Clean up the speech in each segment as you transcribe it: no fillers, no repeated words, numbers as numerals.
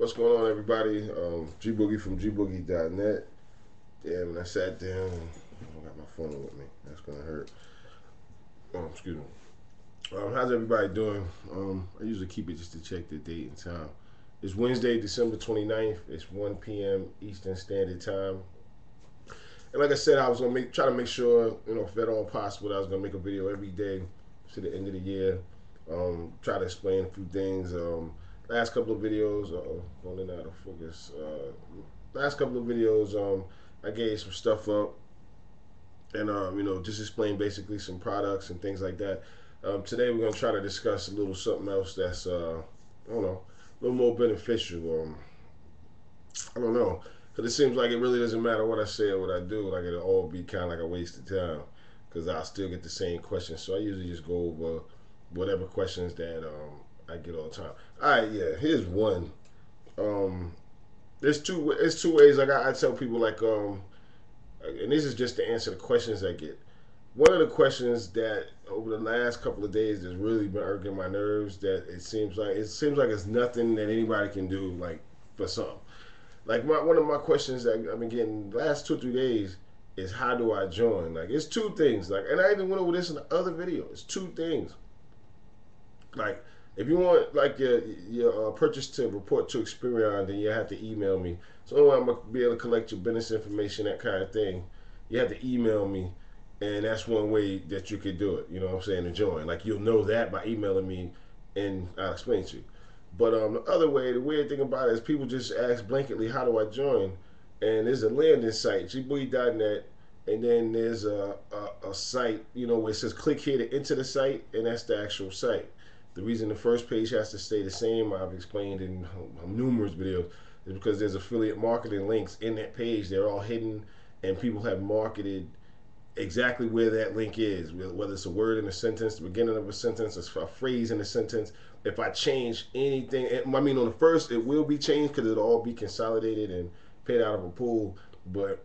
What's going on, everybody? Gboogie from gboogie.net. Damn, and I sat down. I don't got my phone with me. That's gonna hurt. Excuse me. How's everybody doing? I usually keep it just to check the date and time. It's Wednesday, December 29th. It's 1 p.m. Eastern Standard Time. And like I said, I was gonna try to make sure, if at all possible, I was gonna make a video every day to the end of the year. Try to explain a few things. Last couple of videos, going in and out of focus. Last couple of videos, I gave some stuff up, and just explain basically some products and things like that. Today we're gonna try to discuss a little something else that's, I don't know, a little more beneficial. I don't know, because it seems like it really doesn't matter what I say or what I do. Like it'll all be kind of like a waste of time, because I'll still get the same questions. So I usually just go over whatever questions that I get all the time. All right, yeah. Here's one. There's two ways. Like I tell people, like and this is just to answer the questions I get. One of the questions that over the last couple of days has really been irking my nerves. That it seems like it's nothing that anybody can do. Like for some, like one of my questions that I've been getting the last 2 or 3 days is how do I join? Like it's two things. Like, and I even went over this in the other video. It's two things. Like if you want like your purchase to report to Experian, then you have to email me. So I'm gonna be able to collect your business information, that kind of thing. You have to email me, and that's one way that you could do it. You know what I'm saying, to join. Like you'll know that by emailing me, and I'll explain to you. But the other way, the weird thing about it is people just ask blanketly, how do I join? And there's a landing site, gboogie.net, and then there's a site, where it says click here to enter the site, and that's the actual site. The reason the first page has to stay the same, I've explained in numerous videos, is because there's affiliate marketing links in that page. They're all hidden, and people have marketed exactly where that link is, whether it's a word in a sentence, the beginning of a sentence, a phrase in a sentence. If I change anything, I mean, on the first, it will be changed because it'll all be consolidated and paid out of a pool. But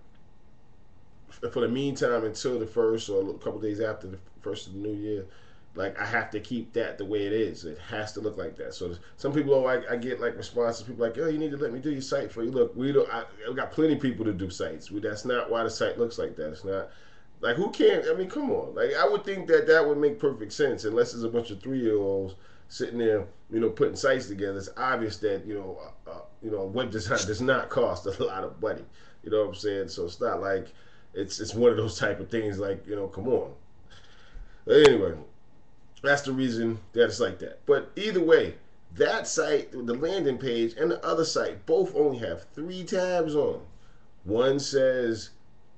for the meantime, until the first or a couple days after the first of the new year, like I have to keep that the way it is. It has to look like that. So some people, I get like responses. People like, oh, you need to let me do your site for you. Look, we got plenty of people to do sites. That's not why the site looks like that. It's not like who can. I mean, come on. Like I would think that would make perfect sense, unless there's a bunch of 3-year-olds sitting there, putting sites together. It's obvious that web design does not cost a lot of money. You know what I'm saying? So it's not like it's one of those type of things. Like come on. But anyway. That's the reason that it's like that. But either way, that site, the landing page, and the other site both only have 3 tabs on. One says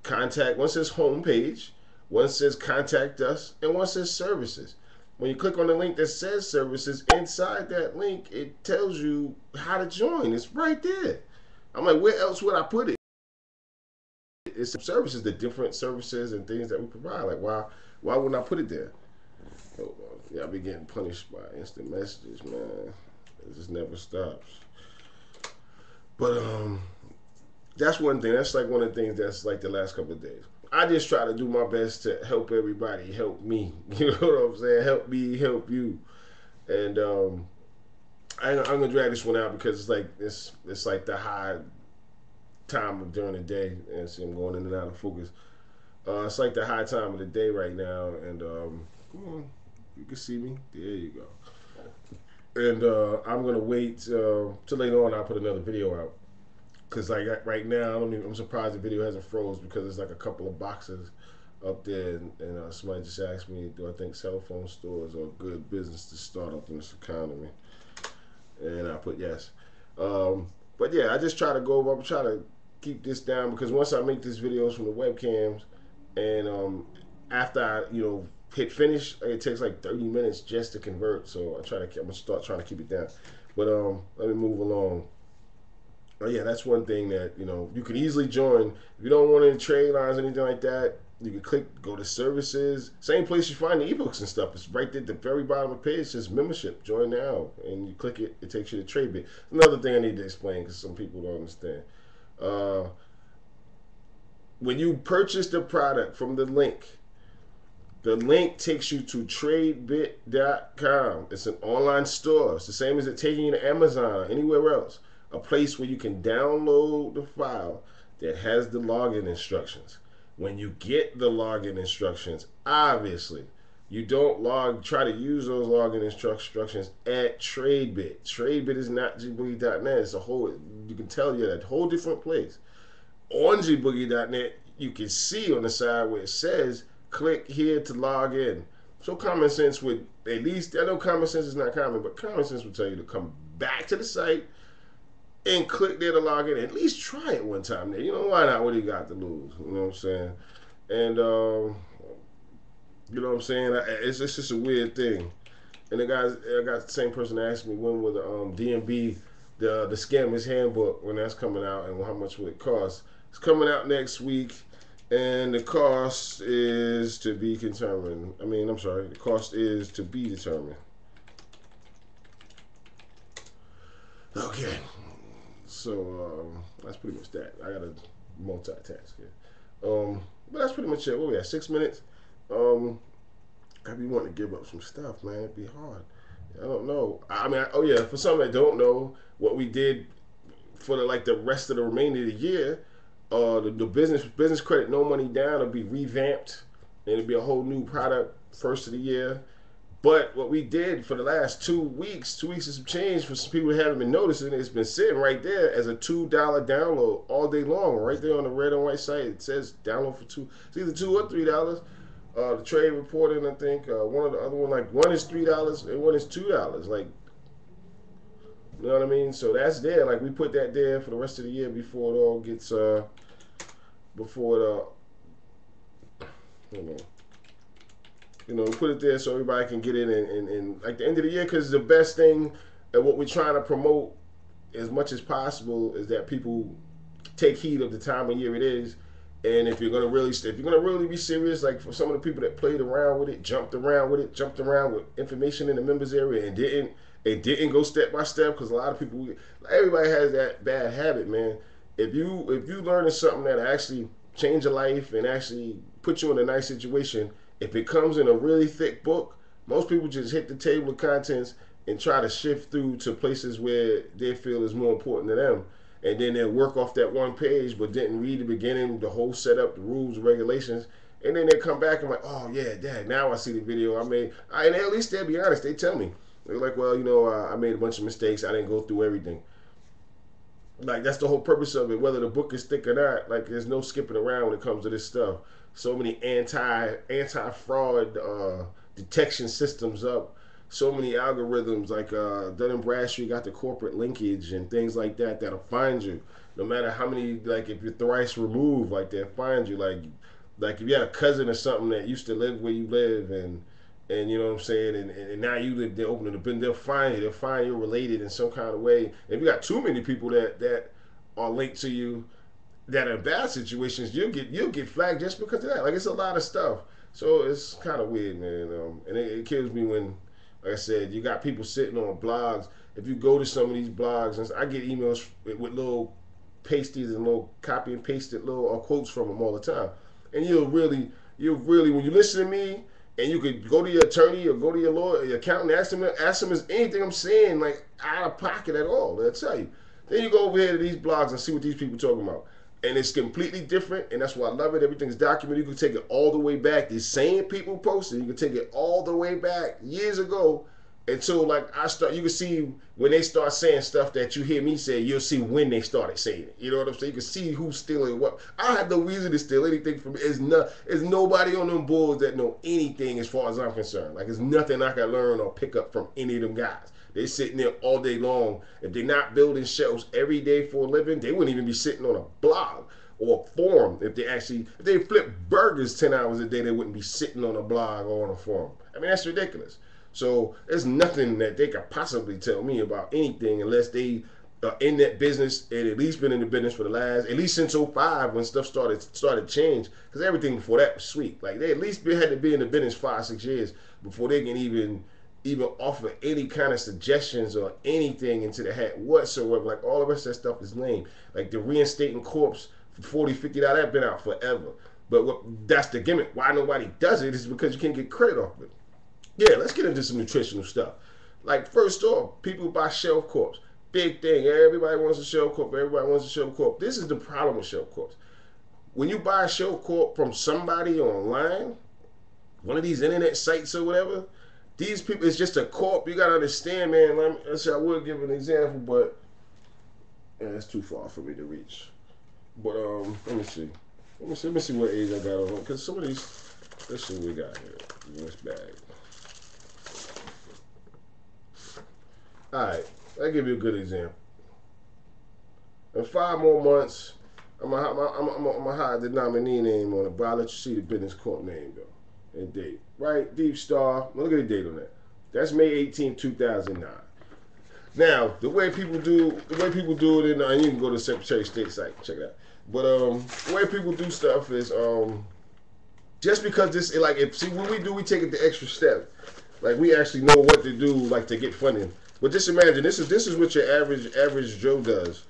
contact, one says home page, one says contact us, and one says services. When you click on the link that says services, inside that link, it tells you how to join. It's right there. I'm like, where else would I put it? It's services, the different services and things that we provide. Like, why wouldn't I put it there? Yeah, I be getting punished by instant messages, man. It just never stops. But that's one thing. That's like one of the things that's like the last couple of days. I just try to do my best to help everybody help me. You know what I'm saying? Help me, help you. And I'm gonna drag this one out because it's like the high time of during the day, and see I'm going in and out of focus. It's like the high time of the day right now, and come on. You can see me. There you go. And I'm gonna wait till later on. I'll put another video out because like right now, I'm surprised the video hasn't froze because there's like a couple of boxes up there, and somebody just asked me, do I think cell phone stores are a good business to start up in this economy? And I put yes. But yeah, I just try to go over. I'm trying to keep this down because once I make these videos from the webcams, and after I hit finish, it takes like 30 minutes just to convert. So I'm gonna start trying to keep it down. But let me move along. Yeah, that's one thing that you can easily join. If you don't want any trade lines or anything like that, you can go to services. Same place you find the ebooks and stuff. It's right there at the very bottom of the page. It says membership, join now, and you click it. It takes you to TradeBit. Another thing I need to explain because some people don't understand. When you purchase the product from the link takes you to tradebit.com. It's an online store. It's the same as it taking you to Amazon or anywhere else. a place where you can download the file that has the login instructions. When you get the login instructions, obviously, you don't try to use those login instructions at TradeBit. TradeBit is not gboogie.net. It's a whole, you can tell you're at a whole different place. On gboogie.net, you can see on the side where it says, click here to log in. So common sense would, at least, I know common sense is not common, but common sense would tell you to come back to the site and click there to log in. At least try it one time there. You know, why not? What do you got to lose? You know what I'm saying? And, you know what I'm saying? It's just a weird thing. And I got the same person asked me when will the DMB, the Scammers Handbook, when that's coming out, and how much will it cost. It's coming out next week, and the cost is to be determined. The cost is to be determined. Okay, so that's pretty much that. I gotta multitask here. But that's pretty much it. What we at? 6 minutes. I be wanting to give up some stuff, man. It'd be hard. I don't know. Oh yeah, for some that don't know what we did for the rest of the remainder of the year, the business credit no money down will be revamped, and it'll be a whole new product first of the year. But what we did for the last 2 weeks, 2 weeks is some change for some people who haven't been noticing. It's been sitting right there as a $2 download all day long, right there on the red and white site. It says download for $2. It's either $2 or $3. The trade reporting, I think one of the other one, one is $3 and one is $2. Like, you know what I mean? So that's there. Like, we put that there for the rest of the year before it all gets put it there so everybody can get in and like the end of the year, because the best thing and what we're trying to promote as much as possible is that people take heed of the time of year it is. And if you're gonna really be serious, like for some of the people that played around with it, jumped around with information in the members area and didn't go step by step, because a lot of people, everybody has that bad habit, man. If you learning something that actually change your life and actually put you in a nice situation, if it comes in a really thick book, most people just hit the table of contents and try to shift through to places where they feel is more important to them. And then they'll work off that one page, but didn't read the beginning, the whole setup, the rules, the regulations. And then they come back and like, oh yeah, Dad, now I see the video I made. And at least they'll be honest. They tell me. They're like, well, I made a bunch of mistakes. I didn't go through everything. Like, that's the whole purpose of it. Whether the book is thick or not, like, there's no skipping around when it comes to this stuff. So many anti-fraud detection systems up. So many algorithms, like Dun & Bradstreet got the corporate linkage and things like that that'll find you. No matter how many, like if you're thrice removed, like they'll find you. Like if you had a cousin or something that used to live where you live, and you know what I'm saying, and now you live, they're opening the bin, they'll find you. They'll find you're related in some kind of way. If you got too many people that are linked to you that are in bad situations, you'll get flagged just because of that. Like, it's a lot of stuff. So it's kind of weird, man. And it kills me when, like I said, you got people sitting on blogs. If you go to some of these blogs, and I get emails with little pasties and little copy and pasted little quotes from them all the time. And you'll really, when you listen to me, and you could go to your attorney or go to your lawyer, your accountant, ask them is anything I'm saying like out of pocket at all. They'll tell you. Then you go over here to these blogs and see what these people are talking about. And it's completely different, and that's why I love it. Everything's documented. You can take it all the way back. These same people posted. You can take it all the way back years ago until you can see when they start saying stuff that you hear me say. You'll see when they started saying it. You know what I'm saying? You can see who's stealing what. I have no reason to steal anything from it. It's nobody on them boards that know anything as far as I'm concerned. Like, it's nothing I can learn or pick up from any of them guys. They sitting there all day long. If they're not building shelves every day for a living, they wouldn't even be sitting on a blog or a forum. If they flip burgers 10 hours a day, they wouldn't be sitting on a blog or on a forum. I mean, that's ridiculous. So there's nothing that they could possibly tell me about anything unless they are in that business and at least been in the business for the last, at least since '05 when stuff started change. Because everything before that was sweet. Like, they at least had to be in the business 5-6 years before they can even offer any kind of suggestions or anything into the hat whatsoever. Like, all the rest of that stuff is lame. Like the reinstating corpse for $40, $50, that's been out forever. But that's the gimmick. Why nobody does it is because you can't get credit off of it. Yeah, let's get into some nutritional stuff. Like, first off, people buy shelf corpse. Big thing. Everybody wants a shell corp. Everybody wants a shell corp. This is the problem with shell corps. When you buy a shell corp from somebody online, one of these internet sites or whatever, these people, it's just a corp. You gotta understand, man. I would give an example, but yeah, that's too far for me to reach. But let me see. Let me see what age I got on. Because some of these, let's see what we got here in this bag. All right, I'll give you a good example. In 5 more months, I'm gonna hide the nominee name on it, but I'll let you see the business corp name though and date. Right, Deep Star. Look at the date on that. That's May 18, 2009. Now, the way people do it, and you can go to the Secretary of State site, check it out. But the way people do stuff is just because this, like, when we take it the extra step, like we actually know what to do, like to get funding. But just imagine this is what your average Joe does.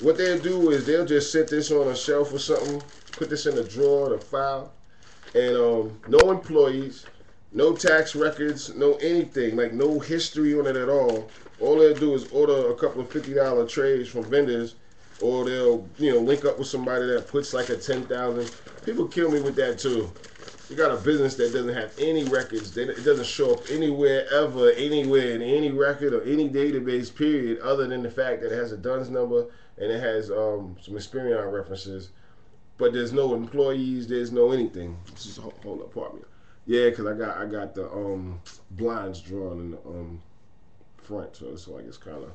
What they'll do is they'll just set this on a shelf or something, put this in a drawer, a file, and no employees, no tax records, no anything, like no history on it at all. All they'll do is order a couple of $50 trades from vendors, or they'll link up with somebody that puts like a 10,000. People kill me with that too. You got a business that doesn't have any records. It doesn't show up anywhere ever, anywhere in any record or any database period, other than the fact that it has a DUNS number and it has some Experian references. But there's no employees. There's no anything. This is a whole apartment. Yeah, because I got the blinds drawn in the front, so it's like it's kind of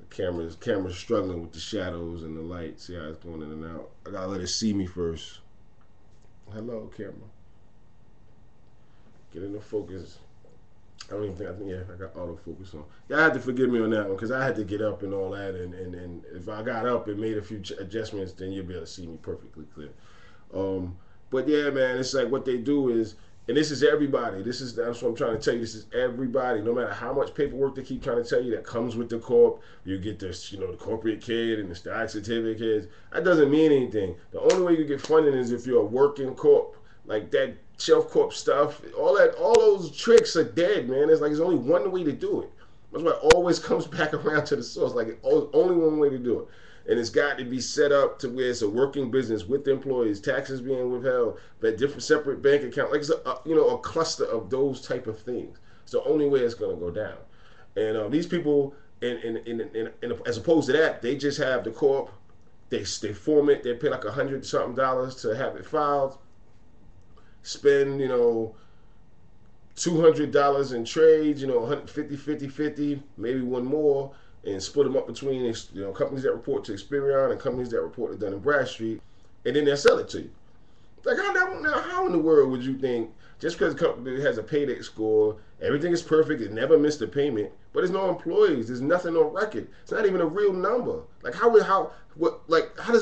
the camera's struggling with the shadows and the light. See how it's going in and out. I gotta let it see me first. Hello, camera. Get into focus. I don't even think, I got autofocus on. Y'all had to forgive me on that one because I had to get up and all that. And if I got up and made a few adjustments, then you'll be able to see me perfectly clear. But yeah, man, it's like what they do is, and this is everybody. That's what I'm trying to tell you. This is everybody. No matter how much paperwork they keep trying to tell you that comes with the corp, you get this, the corporate kid and the stock certificates. That doesn't mean anything. The only way you get funding is if you're a working corp. Like that shelf corp stuff, all those tricks are dead, man. It's like there's only one way to do it. That's why it always comes back around to the source. Like only one way to do it. And it's got to be set up to where it's a working business with employees, taxes being withheld, but different separate bank account. Like it's a cluster of those type of things. It's the only way it's going to go down. And these people, as opposed to that, they just have the corp. They form it. They pay like $100 something to have it filed. Spend $200 in trades. 150, maybe one more. And split them up between companies that report to Experian and companies that report to Dun & Bradstreet, and then they'll sell it to you. Like how in the world would you think just because a company has a payday score, everything is perfect, it never missed a payment, but there's no employees, there's nothing on record, it's not even a real number. Like how does it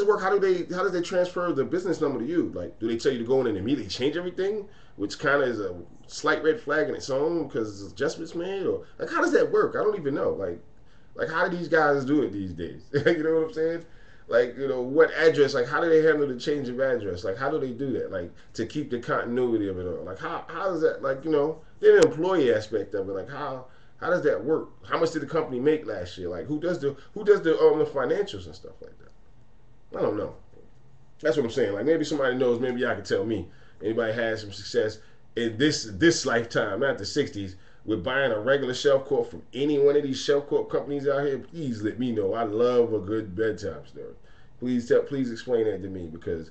work? How does they transfer the business number to you? Like do they tell you to go in and immediately change everything, which kind of is a slight red flag in its own because adjustments made, or like how does that work? I don't even know. Like, how do these guys do it these days? You know what I'm saying? Like, what address? Like, how do they handle the change of address? Like, how do they do that? Like, to keep the continuity of it all. Like, how does that? Like, then the employee aspect of it. Like, how does that work? How much did the company make last year? Like, who does the financials and stuff like that? I don't know. That's what I'm saying. Like, maybe somebody knows. Maybe y'all can tell me. Anybody has some success in this lifetime, not the '60s. With buying a regular shelf corp from any one of these shelf corp companies out here, please let me know. I love a good bedtime story. Please explain that to me because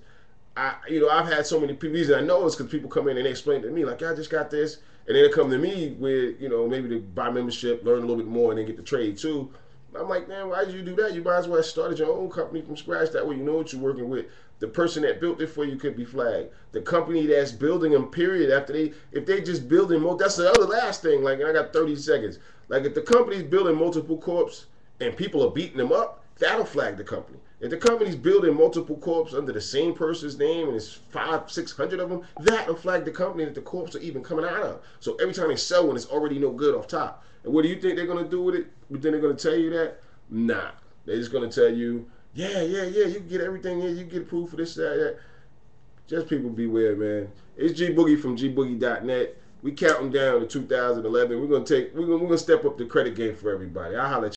I've had so many people. The reason I know is because people come in and they explain to me like, I just got this, and then they come to me with maybe to buy membership, learn a little bit more, and then get the trade too. I'm like, man, why did you do that? You might as well have started your own company from scratch. That way you know what you're working with. The person that built it for you could be flagged. The company that's building them, period, if they just building more, that's the other last thing. Like, and I got 30 seconds. Like, if the company's building multiple corps and people are beating them up, that'll flag the company. If the company's building multiple corps under the same person's name and there's 500, 600 of them, that'll flag the company that the corps are even coming out of. So every time they sell one, it's already no good off top. And what do you think they're going to do with it? You think they're going to tell you that? Nah. They're just going to tell you, yeah, you can get everything, yeah, you can get approved for this, that. Just people beware, man. It's Gboogie from gboogie.net. We counting down to 2011. We're gonna step up the credit game for everybody. I'll holler at you.